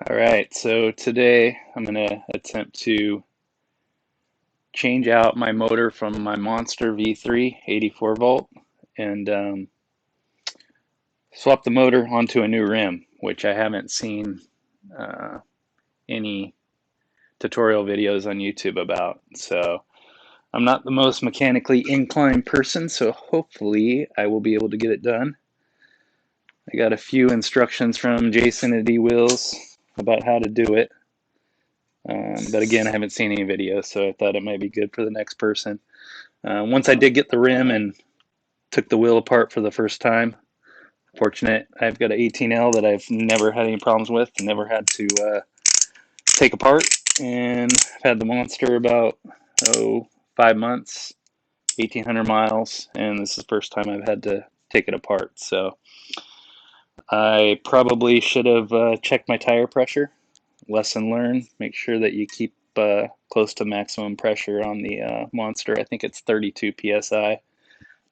All right, so today I'm going to attempt to change out my motor from my Monster V3 84 volt and swap the motor onto a new rim, which I haven't seen uh, any tutorial videos on YouTube about. So I'm not the most mechanically inclined person, so hopefully I will be able to get it done. I got a few instructions from Jason at D-Wheels about how to do it. But again, I haven't seen any videos, so I thought it might be good for the next person. Once I did get the rim and took the wheel apart for the first time, fortunate, I've got an 18L that I've never had any problems with, never had to take apart, and I've had the Monster about 5 months, 1,800 miles, and this is the first time I've had to take it apart. So I probably should have checked my tire pressure. Lesson learned, make sure that you keep close to maximum pressure on the Monster. I think it's 32 psi.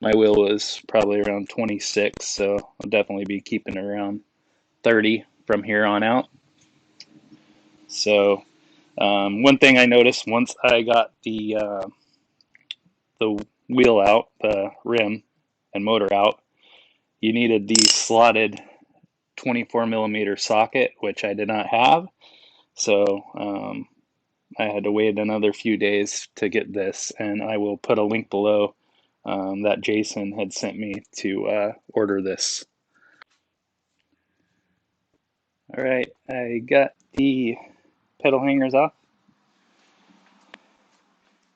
My wheel was probably around 26, so I'll definitely be keeping around 30 from here on out. So one thing I noticed once I got the wheel out, the rim and motor out, you needed the slotted 24 millimeter socket, which I did not have. So I had to wait another few days to get this, and I will put a link below that Jason had sent me to order this. All right, I got the pedal hangers off,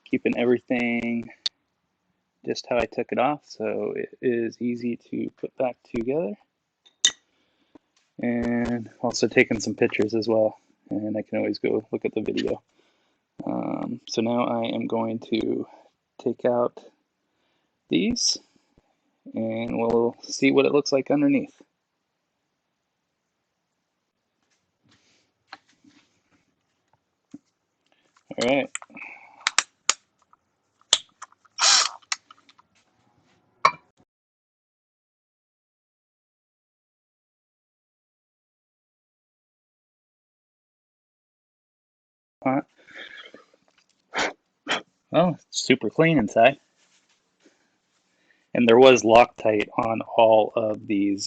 keeping everything just how I took it off, so it is easy to put back together. And also taking some pictures as well, and I can always go look at the video. So now I am going to take out these, and we'll see what it looks like underneath. All right. Oh, it's super clean inside. And there was Loctite on all of these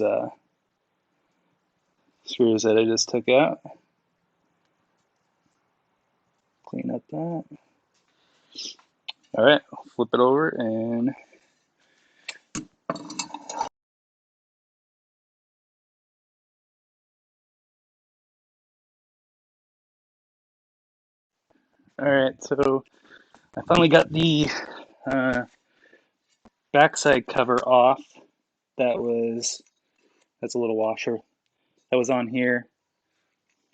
screws that I just took out. Clean up that. All right, I'll flip it over and all right, so I finally got the uh, backside cover off. That's a little washer that was on here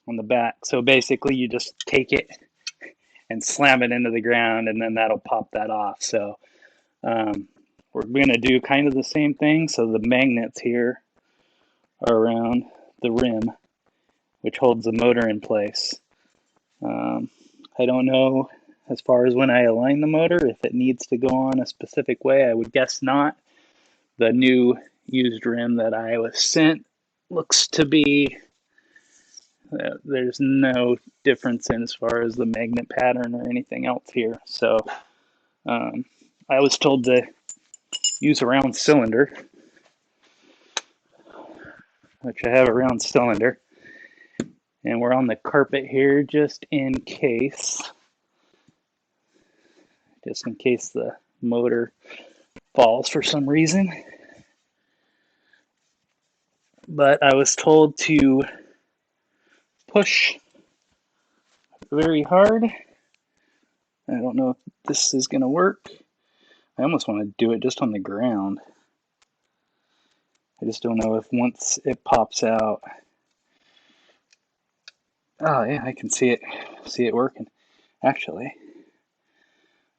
on the back. So basically, you just take it and slam it into the ground, and then that'll pop that off. So we're going to do kind of the same thing. So the magnets here are around the rim, which holds the motor in place. I don't know as far as when I align the motor if it needs to go on a specific way. I would guess not. The new used rim that I was sent looks to be there's no difference in as far as the magnet pattern or anything else here. So I was told to use a round cylinder, which I have a round cylinder, and we're on the carpet here just in case the motor falls for some reason. But I was told to push very hard. I don't know if this is going to work. I almost want to do it just on the ground. I just don't know if once it pops out. Oh yeah, I can see it working. Actually,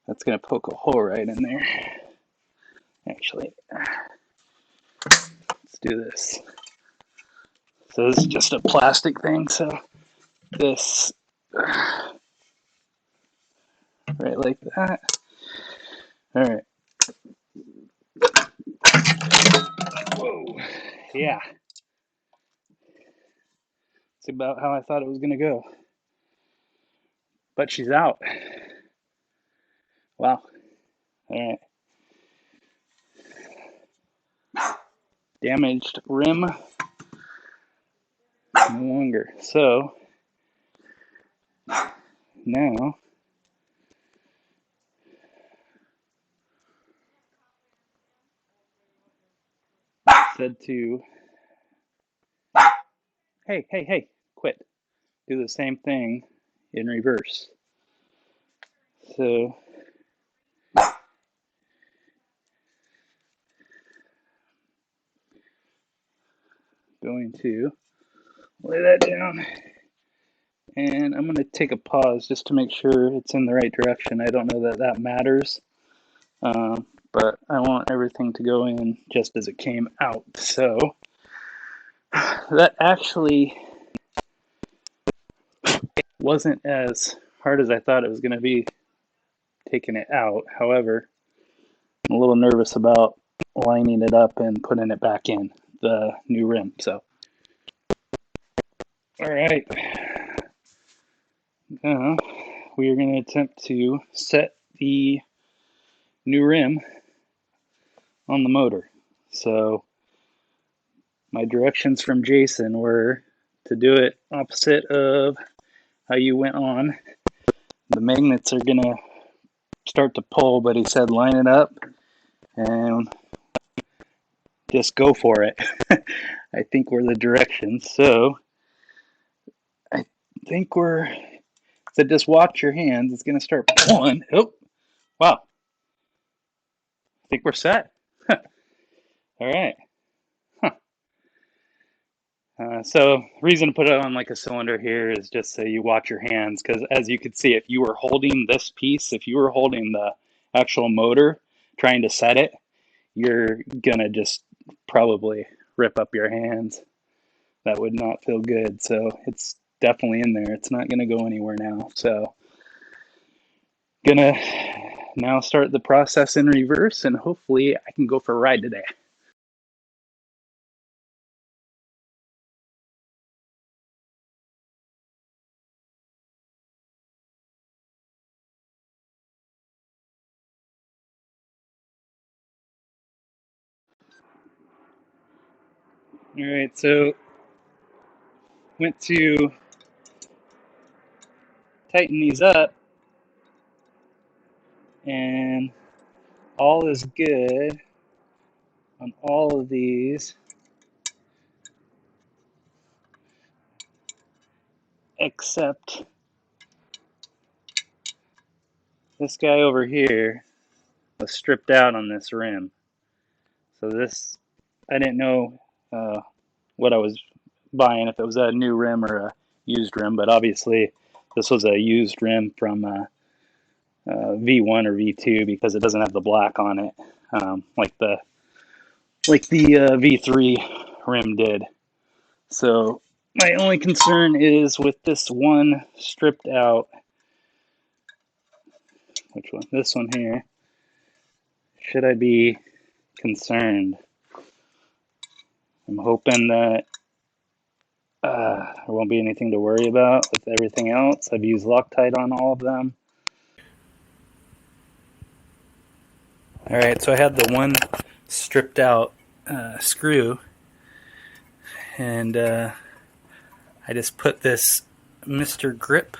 that's going to poke a hole right in there. Actually, let's do this. So this is just a plastic thing, so this right like that. All right. Whoa. Yeah. It's about how I thought it was going to go. But she's out. Wow. All right. Damaged rim. No longer. So now said to, hey, quit. Do the same thing in reverse. So going to lay that down, and I'm going to take a pause just to make sure it's in the right direction. I don't know that that matters, but I want everything to go in just as it came out. So that actually wasn't as hard as I thought it was going to be taking it out. However, I'm a little nervous about lining it up and putting it back in the new rim. So, all right. We are going to attempt to set the new rim on the motor. So my directions from Jason were to do it opposite of how you went on. The magnets are going to start to pull, but he said line it up and just go for it. I think were the directions. So I think we're, so just watch your hands. It's going to start pulling. Oh, wow. I think we're set. All right. So the reason to put it on like a cylinder here is just so you watch your hands, because as you could see, if you were holding this piece, if you were holding the actual motor trying to set it, you're gonna just probably rip up your hands. That would not feel good. So it's definitely in there. It's not gonna go anywhere now. So gonna now start the process in reverse, and hopefully I can go for a ride today. All right, so went to tighten these up, and all is good on all of these except this guy over here was stripped out on this rim. So this, I didn't know what I was buying, if it was a new rim or a used rim, but obviously this was a used rim from V1 or V2 because it doesn't have the black on it, like the V3 rim did. So my only concern is with this one stripped out, which one? This one here. Should I be concerned? I'm hoping that there won't be anything to worry about with everything else. I've used Loctite on all of them. All right, so I had the one stripped out screw, and I just put this Mr. Grip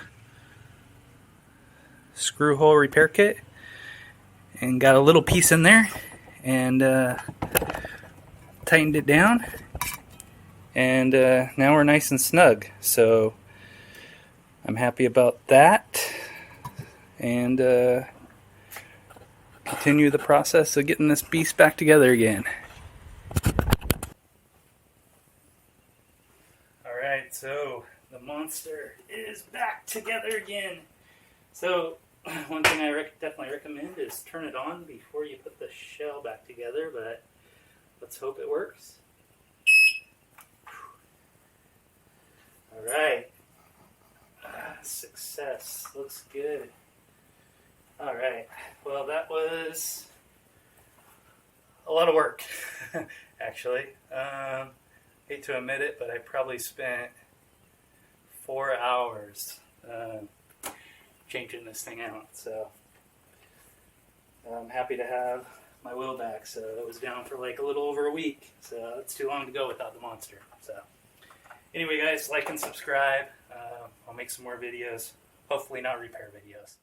screw hole repair kit and got a little piece in there and tightened it down, and now we're nice and snug. So I'm happy about that, and continue the process of getting this beast back together again. Alright, so the monster is back together again. So one thing I definitely recommend is turn it on before you put the shell back together, but let's hope it works. Alright, success, looks good. Alright, well that was a lot of work, actually. Hate to admit it, but I probably spent 4 hours changing this thing out. So I'm happy to have my wheel back. So it was down for like a little over a week. So it's too long to go without the Monster. So anyway, guys, like and subscribe. I'll make some more videos. Hopefully not repair videos.